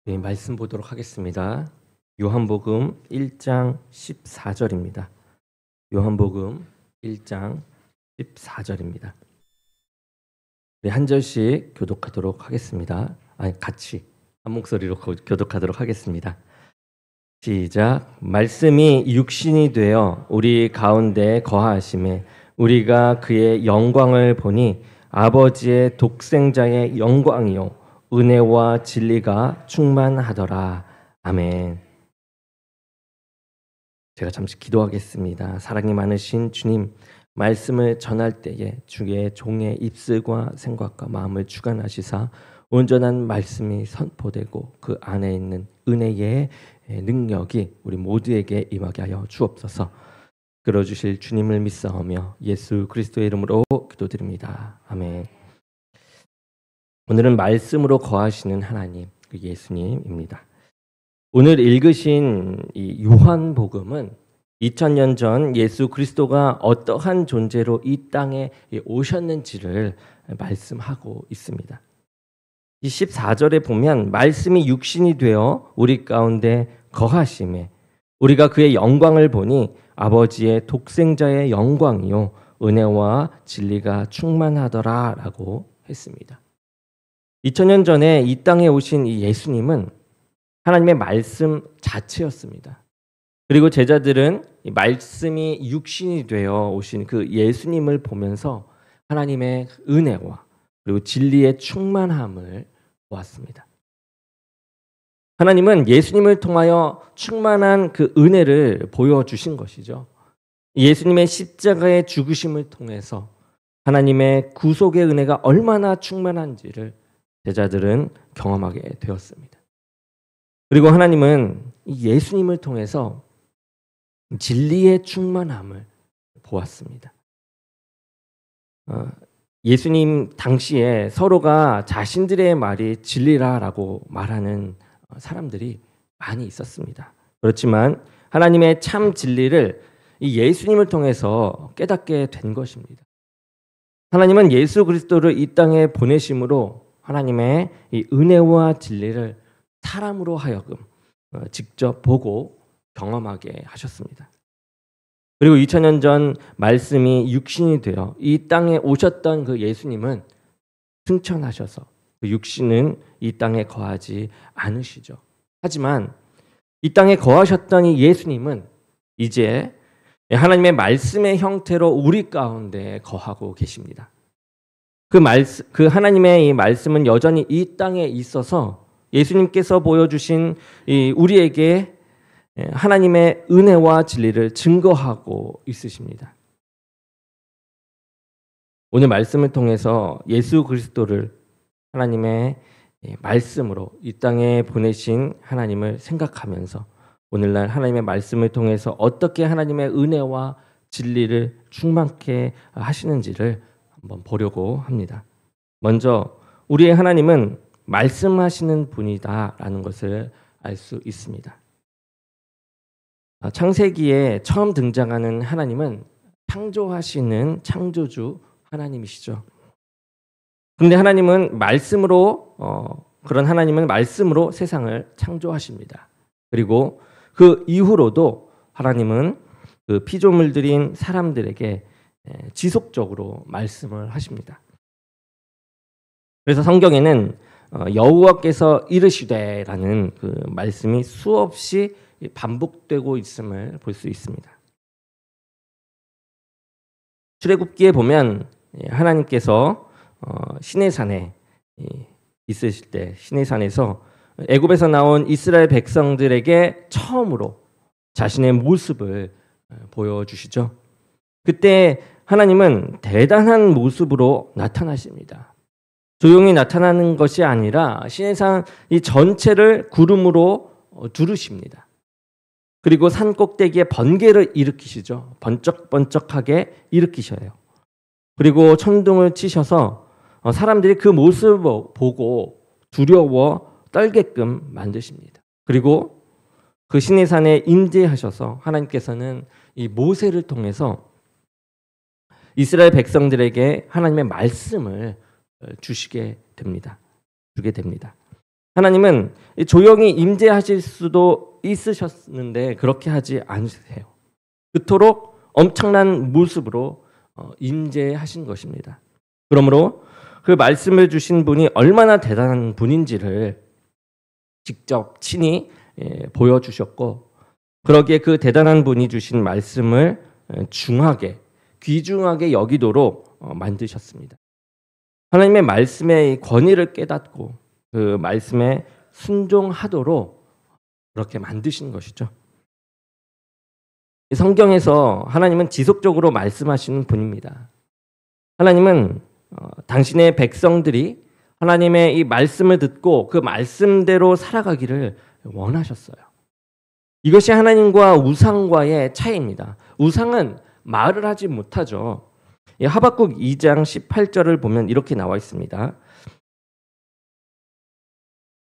네, 말씀 보도록 하겠습니다. 요한복음 1장 14절입니다. 요한복음 1장 14절입니다. 네, 한 절씩 교독하도록 하겠습니다. 같이 한 목소리로 교독하도록 하겠습니다. 시작. 말씀이 육신이 되어 우리 가운데 거하심에 우리가 그의 영광을 보니 아버지의 독생자의 영광이요 은혜와 진리가 충만하더라. 아멘. 제가 잠시 기도하겠습니다. 사랑이 많으신 주님, 말씀을 전할 때에 주의 종의 입술과 생각과 마음을 주관하시사 온전한 말씀이 선포되고 그 안에 있는 은혜의 능력이 우리 모두에게 임하게 하여 주옵소서. 끌어주실 주님을 믿사오며 예수 그리스도의 이름으로 기도드립니다. 아멘. 오늘은 말씀으로 거하시는 하나님, 그 예수님입니다. 오늘 읽으신 이 요한복음은 2000년 전 예수 그리스도가 어떠한 존재로 이 땅에 오셨는지를 말씀하고 있습니다. 이 14절에 보면 말씀이 육신이 되어 우리 가운데 거하심에 우리가 그의 영광을 보니 아버지의 독생자의 영광이요 은혜와 진리가 충만하더라라고 했습니다. 2000년 전에 이 땅에 오신 이 예수님은 하나님의 말씀 자체였습니다. 그리고 제자들은 이 말씀이 육신이 되어 오신 그 예수님을 보면서 하나님의 은혜와 그리고 진리의 충만함을 보았습니다. 하나님은 예수님을 통하여 충만한 그 은혜를 보여주신 것이죠. 예수님의 십자가의 죽으심을 통해서 하나님의 구속의 은혜가 얼마나 충만한지를 제자들은 경험하게 되었습니다. 그리고 하나님은 예수님을 통해서 진리의 충만함을 보았습니다. 예수님 당시에 서로가 자신들의 말이 진리라라고 말하는 사람들이 많이 있었습니다. 그렇지만 하나님의 참 진리를 이 예수님을 통해서 깨닫게 된 것입니다. 하나님은 예수 그리스도를 이 땅에 보내심으로 하나님의 이 은혜와 진리를 사람으로 하여금 직접 보고 경험하게 하셨습니다. 그리고 2000년 전 말씀이 육신이 되어 이 땅에 오셨던 그 예수님은 승천하셔서 그 육신은 이 땅에 거하지 않으시죠. 하지만 이 땅에 거하셨던 이 예수님은 이제 하나님의 말씀의 형태로 우리 가운데 거하고 계십니다. 그 하나님의 이 말씀은 여전히 이 땅에 있어서 예수님께서 보여주신 우리에게 하나님의 은혜와 진리를 증거하고 있으십니다. 오늘 말씀을 통해서 예수 그리스도를 하나님의 말씀으로 이 땅에 보내신 하나님을 생각하면서 오늘날 하나님의 말씀을 통해서 어떻게 하나님의 은혜와 진리를 충만케 하시는지를 한번 보려고 합니다. 먼저 우리의 하나님은 말씀하시는 분이다라는 것을 알 수 있습니다. 창세기에 처음 등장하는 하나님은 창조하시는 창조주 하나님이시죠. 그런데 하나님은 그런 하나님은 말씀으로 세상을 창조하십니다. 그리고 그 이후로도 하나님은 그 피조물들인 사람들에게 지속적으로 말씀을 하십니다. 그래서 성경에는 여호와께서 이르시되라는 그 말씀이 수없이 반복되고 있음을 볼 수 있습니다. 출애굽기에 보면 하나님께서 시내산에 있으실 때 시내산에서 애굽에서 나온 이스라엘 백성들에게 처음으로 자신의 모습을 보여주시죠. 그때 하나님은 대단한 모습으로 나타나십니다. 조용히 나타나는 것이 아니라 시내산 이 전체를 구름으로 두르십니다. 그리고 산 꼭대기에 번개를 일으키시죠. 번쩍번쩍하게 일으키셔요. 그리고 천둥을 치셔서 사람들이 그 모습을 보고 두려워 떨게끔 만드십니다. 그리고 그 시내산에 임재하셔서 하나님께서는 이 모세를 통해서 이스라엘 백성들에게 하나님의 말씀을 주게 됩니다. 하나님은 조용히 임재하실 수도 있으셨는데 그렇게 하지 않으세요. 그토록 엄청난 모습으로 임재하신 것입니다. 그러므로 그 말씀을 주신 분이 얼마나 대단한 분인지를 직접 친히 보여주셨고, 그러기에 그 대단한 분이 주신 말씀을 중하게, 귀중하게 여기도록 만드셨습니다. 하나님의 말씀의 권위를 깨닫고 그 말씀에 순종하도록 그렇게 만드신 것이죠. 성경에서 하나님은 지속적으로 말씀하시는 분입니다. 하나님은 당신의 백성들이 하나님의 이 말씀을 듣고 그 말씀대로 살아가기를 원하셨어요. 이것이 하나님과 우상과의 차이입니다. 우상은 말을 하지 못하죠. 하박국 2장 18절을 보면 이렇게 나와 있습니다.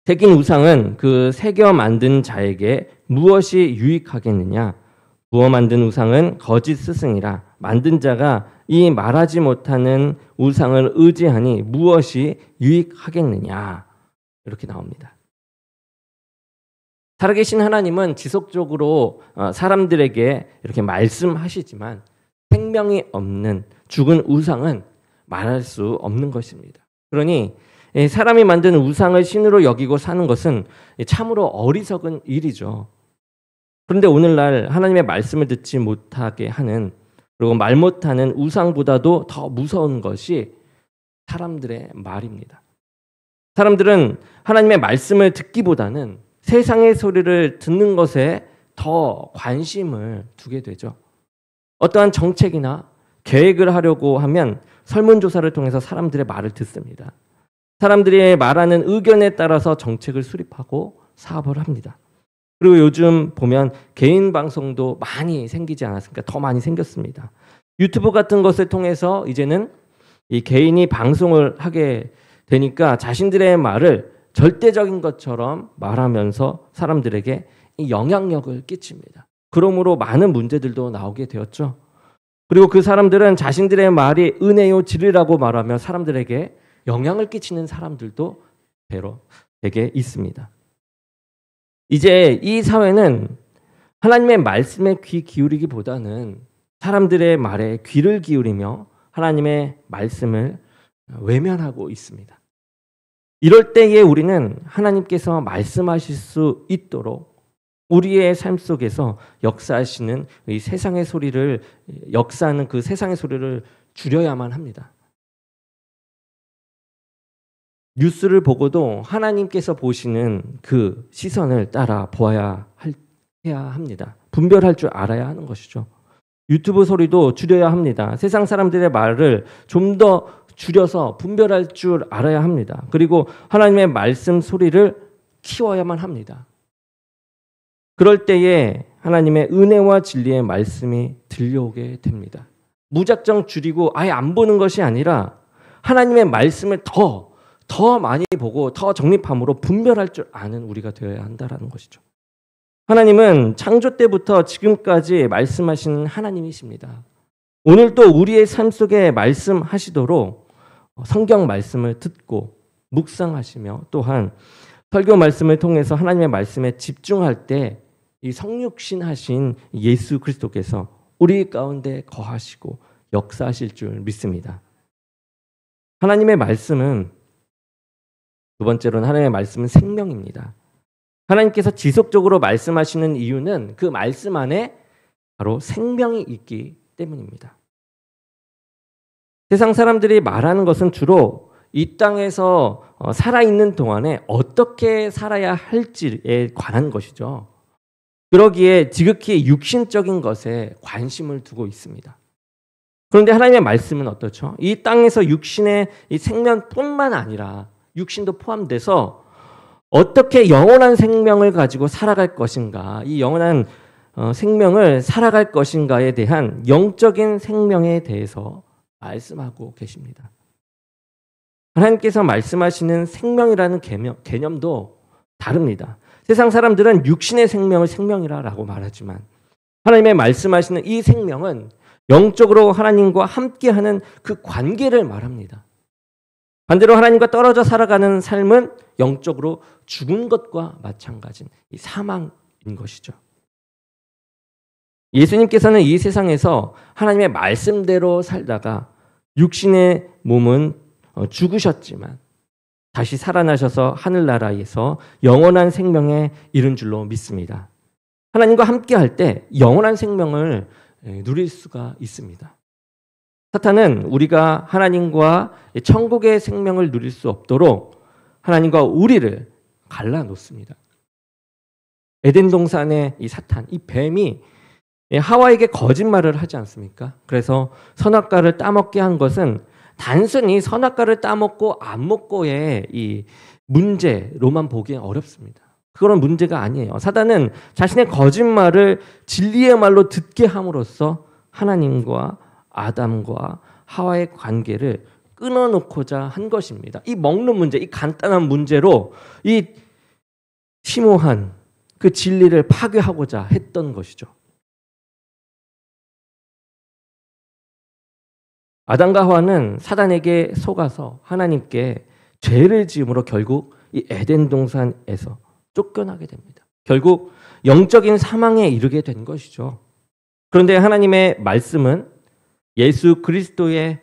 새긴 우상은 그 새겨 만든 자에게 무엇이 유익하겠느냐? 부어 만든 우상은 거짓 스승이라 만든 자가 이 말하지 못하는 우상을 의지하니 무엇이 유익하겠느냐? 이렇게 나옵니다. 살아계신 하나님은 지속적으로 사람들에게 이렇게 말씀하시지만 생명이 없는 죽은 우상은 말할 수 없는 것입니다. 그러니 사람이 만든 우상을 신으로 여기고 사는 것은 참으로 어리석은 일이죠. 그런데 오늘날 하나님의 말씀을 듣지 못하게 하는, 그리고 말 못하는 우상보다도 더 무서운 것이 사람들의 말입니다. 사람들은 하나님의 말씀을 듣기보다는 세상의 소리를 듣는 것에 더 관심을 두게 되죠. 어떠한 정책이나 계획을 하려고 하면 설문조사를 통해서 사람들의 말을 듣습니다. 사람들이 말하는 의견에 따라서 정책을 수립하고 사업을 합니다. 그리고 요즘 보면 개인 방송도 많이 생기지 않았습니까? 더 많이 생겼습니다. 유튜브 같은 것을 통해서 이제는 이 개인이 방송을 하게 되니까 자신들의 말을 절대적인 것처럼 말하면서 사람들에게 이 영향력을 끼칩니다. 그러므로 많은 문제들도 나오게 되었죠. 그리고 그 사람들은 자신들의 말이 은혜요 진리라고 말하며 사람들에게 영향을 끼치는 사람들도 되게 있습니다. 이제 이 사회는 하나님의 말씀에 귀 기울이기보다는 사람들의 말에 귀를 기울이며 하나님의 말씀을 외면하고 있습니다. 이럴 때에 우리는 하나님께서 말씀하실 수 있도록 우리의 삶 속에서 역사하시는 이 세상의 소리를, 역사하는 그 세상의 소리를 줄여야만 합니다. 뉴스를 보고도 하나님께서 보시는 그 시선을 따라 해야 합니다. 분별할 줄 알아야 하는 것이죠. 유튜브 소리도 줄여야 합니다. 세상 사람들의 말을 좀 더 줄여서 분별할 줄 알아야 합니다. 그리고 하나님의 말씀 소리를 키워야만 합니다. 그럴 때에 하나님의 은혜와 진리의 말씀이 들려오게 됩니다. 무작정 줄이고 아예 안 보는 것이 아니라 하나님의 말씀을 더 많이 보고 더 정립함으로 분별할 줄 아는 우리가 되어야 한다는 것이죠. 하나님은 창조 때부터 지금까지 말씀하시는 하나님이십니다. 오늘도 우리의 삶 속에 말씀하시도록 성경 말씀을 듣고 묵상하시며 또한 설교 말씀을 통해서 하나님의 말씀에 집중할 때 이 성육신 하신 예수 그리스도께서 우리 가운데 거하시고 역사하실 줄 믿습니다. 하나님의 말씀은, 두 번째로는 하나님의 말씀은 생명입니다. 하나님께서 지속적으로 말씀하시는 이유는 그 말씀 안에 바로 생명이 있기 때문입니다. 세상 사람들이 말하는 것은 주로 이 땅에서 살아있는 동안에 어떻게 살아야 할지에 관한 것이죠. 그러기에 지극히 육신적인 것에 관심을 두고 있습니다. 그런데 하나님의 말씀은 어떻죠? 이 땅에서 육신의 이 생명뿐만 아니라 육신도 포함돼서 어떻게 영원한 생명을 가지고 살아갈 것인가, 이 영원한 생명을 살아갈 것인가에 대한 영적인 생명에 대해서 말씀하고 계십니다. 하나님께서 말씀하시는 생명이라는 개념도 다릅니다. 세상 사람들은 육신의 생명을 생명이라고 말하지만 하나님의 말씀하시는 이 생명은 영적으로 하나님과 함께하는 그 관계를 말합니다. 반대로 하나님과 떨어져 살아가는 삶은 영적으로 죽은 것과 마찬가지인 이 사망인 것이죠. 예수님께서는 이 세상에서 하나님의 말씀대로 살다가 육신의 몸은 죽으셨지만 다시 살아나셔서 하늘나라에서 영원한 생명에 이른 줄로 믿습니다. 하나님과 함께할 때 영원한 생명을 누릴 수가 있습니다. 사탄은 우리가 하나님과 천국의 생명을 누릴 수 없도록 하나님과 우리를 갈라놓습니다. 에덴 동산의 이 사탄, 이 뱀이 하와에게 거짓말을 하지 않습니까? 그래서 선악과를 따먹게 한 것은 단순히 선악과를 따먹고 안 먹고의 이 문제로만 보기엔 어렵습니다. 그런 문제가 아니에요. 사단은 자신의 거짓말을 진리의 말로 듣게 함으로써 하나님과 아담과 하와의 관계를 끊어놓고자 한 것입니다. 이 먹는 문제, 이 간단한 문제로 이 심오한 그 진리를 파괴하고자 했던 것이죠. 아담과 하와는 사단에게 속아서 하나님께 죄를 지음으로 결국 이 에덴 동산에서 쫓겨나게 됩니다. 결국 영적인 사망에 이르게 된 것이죠. 그런데 하나님의 말씀은 예수 그리스도의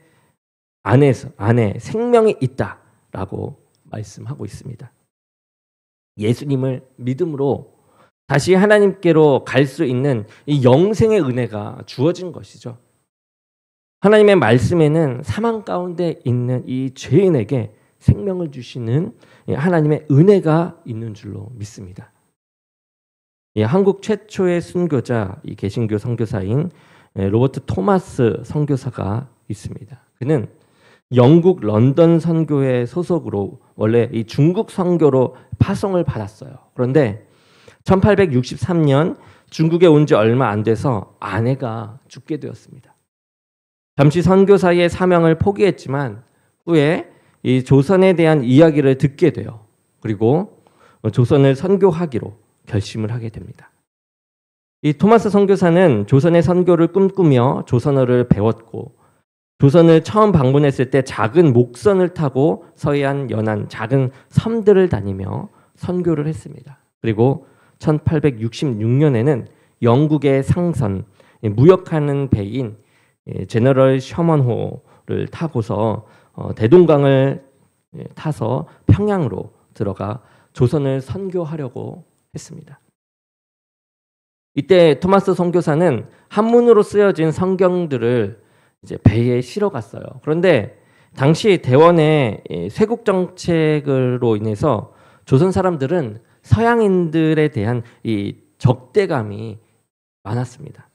안에 생명이 있다라고 말씀하고 있습니다. 예수님을 믿음으로 다시 하나님께로 갈 수 있는 이 영생의 은혜가 주어진 것이죠. 하나님의 말씀에는 사망 가운데 있는 이 죄인에게 생명을 주시는 하나님의 은혜가 있는 줄로 믿습니다. 한국 최초의 순교자, 이 개신교 선교사인 로버트 토마스 선교사가 있습니다. 그는 영국 런던 선교회 소속으로 원래 이 중국 선교로 파송을 받았어요. 그런데 1863년 중국에 온 지 얼마 안 돼서 아내가 죽게 되었습니다. 잠시 선교사의 사명을 포기했지만 후에 이 조선에 대한 이야기를 듣게 돼요. 그리고 조선을 선교하기로 결심을 하게 됩니다. 이 토마스 선교사는 조선의 선교를 꿈꾸며 조선어를 배웠고 조선을 처음 방문했을 때 작은 목선을 타고 서해안 연안 작은 섬들을 다니며 선교를 했습니다. 그리고 1866년에는 영국의 상선, 무역하는 배인 제너럴 셔먼호를 타고서 대동강을 타서 평양으로 들어가 조선을 선교하려고 했습니다. 이때 토마스 선교사는 한문으로 쓰여진 성경들을 이제 배에 실어 갔어요. 그런데 당시 대원의 쇄국 정책으로 인해서 조선 사람들은 서양인들에 대한 이 적대감이 많았습니다.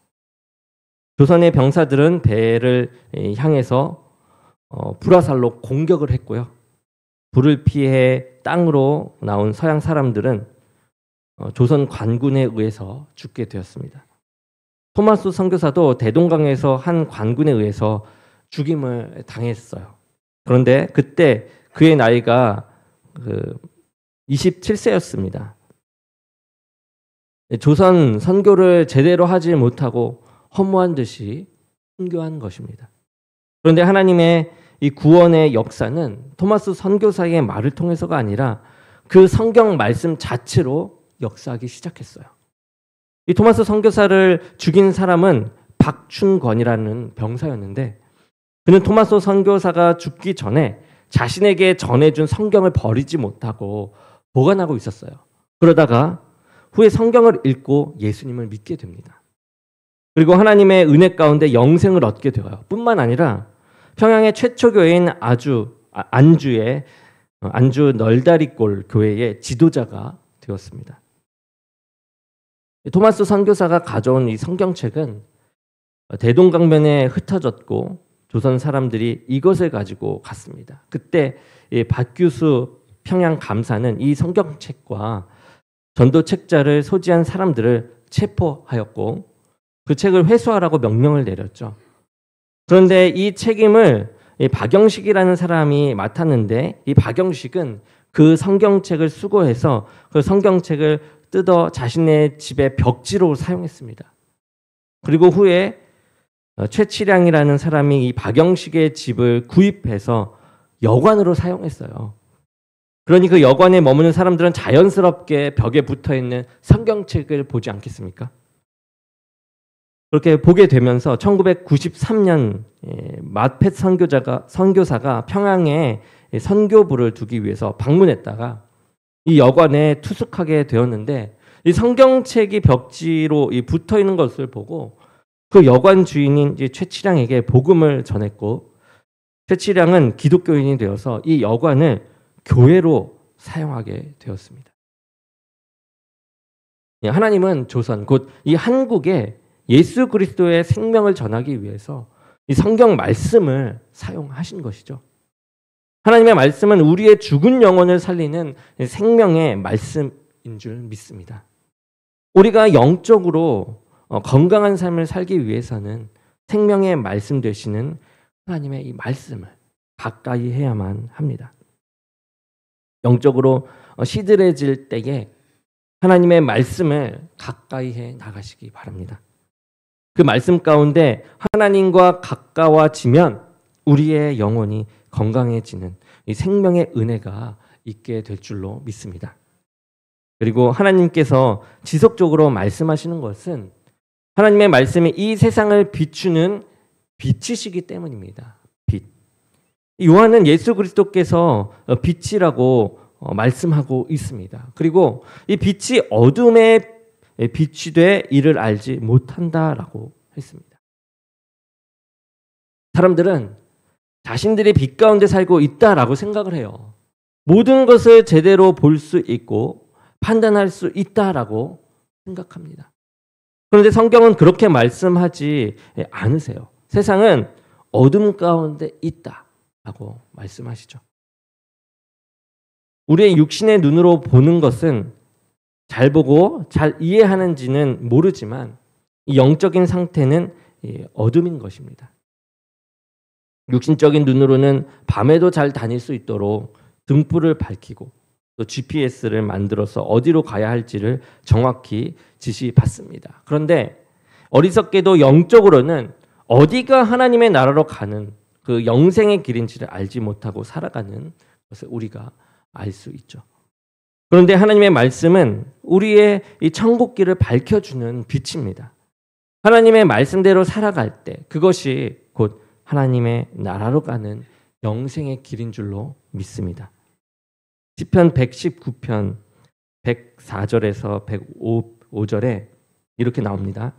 조선의 병사들은 배를 향해서 불화살로 공격을 했고요. 불을 피해 땅으로 나온 서양 사람들은 조선 관군에 의해서 죽게 되었습니다. 토마스 선교사도 대동강에서 한 관군에 의해서 죽임을 당했어요. 그런데 그때 그의 나이가 27세였습니다. 조선 선교를 제대로 하지 못하고 허무한 듯이 순교한 것입니다. 그런데 하나님의 이 구원의 역사는 토마스 선교사의 말을 통해서가 아니라 그 성경 말씀 자체로 역사하기 시작했어요. 이 토마스 선교사를 죽인 사람은 박춘권이라는 병사였는데 그는 토마스 선교사가 죽기 전에 자신에게 전해준 성경을 버리지 못하고 보관하고 있었어요. 그러다가 후에 성경을 읽고 예수님을 믿게 됩니다. 그리고 하나님의 은혜 가운데 영생을 얻게 되어요. 뿐만 아니라 평양의 최초 교회인 안주 널다리골 교회의 지도자가 되었습니다. 토마스 선교사가 가져온 이 성경책은 대동강변에 흩어졌고 조선 사람들이 이것을 가지고 갔습니다. 그때 박규수 평양 감사는 이 성경책과 전도 책자를 소지한 사람들을 체포하였고 그 책을 회수하라고 명령을 내렸죠. 그런데 이 책임을 박영식이라는 사람이 맡았는데 이 박영식은 그 성경책을 수거해서 그 성경책을 뜯어 자신의 집의 벽지로 사용했습니다. 그리고 후에 최치량이라는 사람이 이 박영식의 집을 구입해서 여관으로 사용했어요. 그러니 그 여관에 머무는 사람들은 자연스럽게 벽에 붙어있는 성경책을 보지 않겠습니까? 그렇게 보게 되면서 1993년 마펫 선교사가 평양에 선교부를 두기 위해서 방문했다가 이 여관에 투숙하게 되었는데, 이 성경책이 벽지로 붙어 있는 것을 보고 그 여관 주인인 최치량에게 복음을 전했고, 최치량은 기독교인이 되어서 이 여관을 교회로 사용하게 되었습니다. 하나님은 조선, 곧 이 한국에 예수 그리스도의 생명을 전하기 위해서 이 성경 말씀을 사용하신 것이죠. 하나님의 말씀은 우리의 죽은 영혼을 살리는 생명의 말씀인 줄 믿습니다. 우리가 영적으로 건강한 삶을 살기 위해서는 생명의 말씀 되시는 하나님의 이 말씀을 가까이 해야만 합니다. 영적으로 시들해질 때에 하나님의 말씀을 가까이 해 나가시기 바랍니다. 그 말씀 가운데 하나님과 가까워지면 우리의 영혼이 건강해지는 이 생명의 은혜가 있게 될 줄로 믿습니다. 그리고 하나님께서 지속적으로 말씀하시는 것은 하나님의 말씀이 이 세상을 비추는 빛이시기 때문입니다. 빛. 요한은 예수 그리스도께서 빛이라고 말씀하고 있습니다. 그리고 이 빛이 어둠에 빛이 돼 이를 알지 못한다라고 했습니다. 사람들은 자신들이 빛 가운데 살고 있다라고 생각을 해요. 모든 것을 제대로 볼 수 있고 판단할 수 있다라고 생각합니다. 그런데 성경은 그렇게 말씀하지 않으세요. 세상은 어둠 가운데 있다라고 말씀하시죠. 우리의 육신의 눈으로 보는 것은 잘 보고 잘 이해하는지는 모르지만 이 영적인 상태는 어둠인 것입니다. 육신적인 눈으로는 밤에도 잘 다닐 수 있도록 등불을 밝히고 또 GPS를 만들어서 어디로 가야 할지를 정확히 지시받습니다. 그런데 어리석게도 영적으로는 어디가 하나님의 나라로 가는 그 영생의 길인지를 알지 못하고 살아가는 것을 우리가 알 수 있죠. 그런데 하나님의 말씀은 우리의 이 천국길을 밝혀주는 빛입니다. 하나님의 말씀대로 살아갈 때 그것이 곧 하나님의 나라로 가는 영생의 길인 줄로 믿습니다. 시편 119편 104절에서 105절에 이렇게 나옵니다.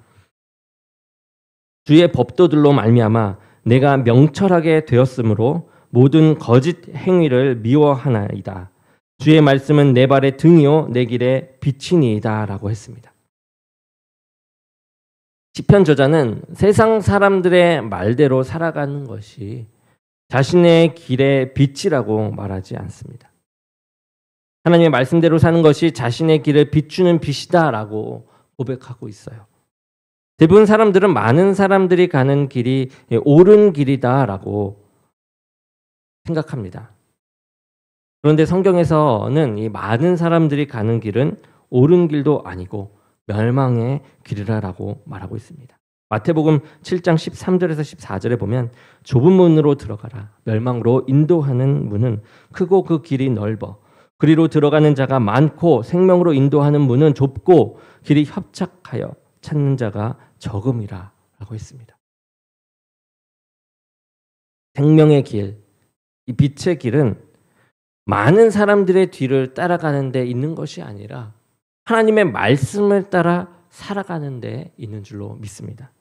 주의 법도들로 말미암아 내가 명철하게 되었으므로 모든 거짓 행위를 미워하나이다. 주의 말씀은 내 발의 등이요 내 길의 빛이니이다 라고 했습니다. 시편 저자는 세상 사람들의 말대로 살아가는 것이 자신의 길의 빛이라고 말하지 않습니다. 하나님의 말씀대로 사는 것이 자신의 길을 비추는 빛이다라고 고백하고 있어요. 대부분 사람들은 많은 사람들이 가는 길이 옳은 길이다라고 생각합니다. 그런데 성경에서는 이 많은 사람들이 가는 길은 옳은 길도 아니고 멸망의 길이라고 말하고 있습니다. 마태복음 7장 13절에서 14절에 보면 좁은 문으로 들어가라. 멸망으로 인도하는 문은 크고 그 길이 넓어. 그리로 들어가는 자가 많고 생명으로 인도하는 문은 좁고 길이 협착하여 찾는 자가 적음이라 라고 했습니다. 생명의 길, 이 빛의 길은 많은 사람들의 뒤를 따라가는 데 있는 것이 아니라 하나님의 말씀을 따라 살아가는 데 있는 줄로 믿습니다.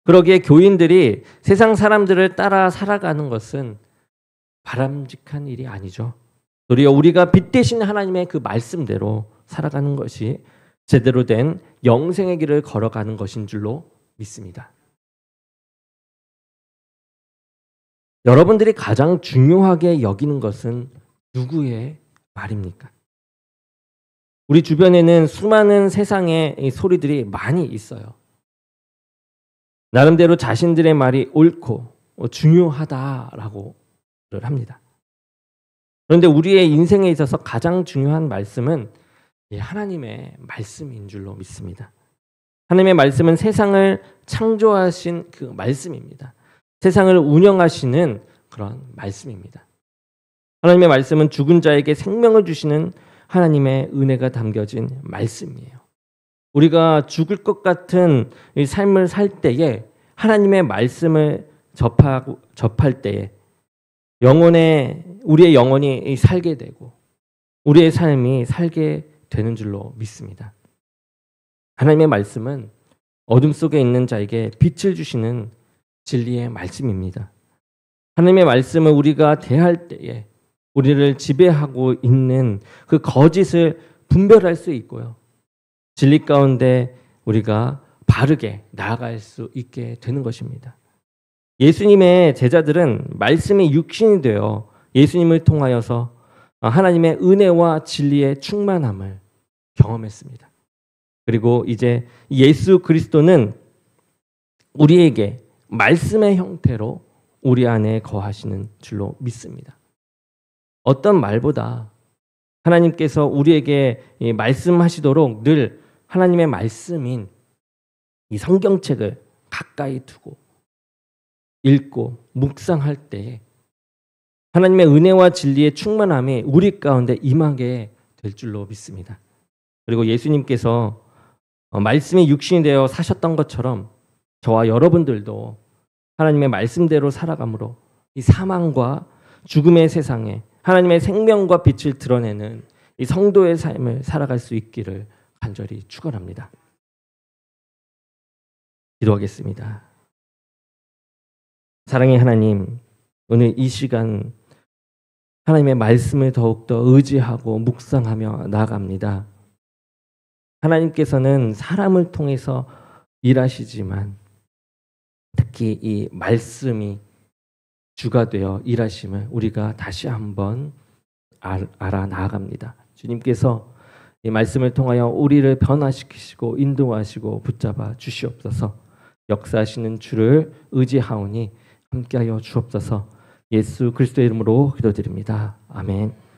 그러기에 교인들이 세상 사람들을 따라 살아가는 것은 바람직한 일이 아니죠. 도리어 우리가 빛 대신 하나님의 그 말씀대로 살아가는 것이 제대로 된 영생의 길을 걸어가는 것인 줄로 믿습니다. 여러분들이 가장 중요하게 여기는 것은 누구의 말입니까? 우리 주변에는 수많은 세상의 소리들이 많이 있어요. 나름대로 자신들의 말이 옳고 중요하다라고 합니다. 그런데 우리의 인생에 있어서 가장 중요한 말씀은 하나님의 말씀인 줄로 믿습니다. 하나님의 말씀은 세상을 창조하신 그 말씀입니다. 세상을 운영하시는 그런 말씀입니다. 하나님의 말씀은 죽은 자에게 생명을 주시는 하나님의 은혜가 담겨진 말씀이에요. 우리가 죽을 것 같은 이 삶을 살 때에 하나님의 말씀을 접할 때에 우리의 영혼이 살게 되고 우리의 삶이 살게 되는 줄로 믿습니다. 하나님의 말씀은 어둠 속에 있는 자에게 빛을 주시는 진리의 말씀입니다. 하나님의 말씀을 우리가 대할 때에 우리를 지배하고 있는 그 거짓을 분별할 수 있고요. 진리 가운데 우리가 바르게 나아갈 수 있게 되는 것입니다. 예수님의 제자들은 말씀이 육신이 되어 예수님을 통하여서 하나님의 은혜와 진리의 충만함을 경험했습니다. 그리고 이제 예수 그리스도는 우리에게 말씀의 형태로 우리 안에 거하시는 줄로 믿습니다. 어떤 말보다 하나님께서 우리에게 말씀하시도록 늘 하나님의 말씀인 이 성경책을 가까이 두고 읽고 묵상할 때에 하나님의 은혜와 진리의 충만함이 우리 가운데 임하게 될 줄로 믿습니다. 그리고 예수님께서 말씀이 육신이 되어 사셨던 것처럼 저와 여러분들도 하나님의 말씀대로 살아감으로 이 사망과 죽음의 세상에 하나님의 생명과 빛을 드러내는 이 성도의 삶을 살아갈 수 있기를 간절히 축원합니다. 기도하겠습니다. 사랑의 하나님, 오늘 이 시간 하나님의 말씀을 더욱더 의지하고 묵상하며 나아갑니다. 하나님께서는 사람을 통해서 일하시지만 특히 이 말씀이 주가 되어 일하심을 우리가 다시 한번 알아 나아갑니다. 주님께서 이 말씀을 통하여 우리를 변화시키시고 인도하시고 붙잡아 주시옵소서. 역사하시는 주를 의지하오니 함께하여 주옵소서. 예수 그리스도의 이름으로 기도드립니다. 아멘.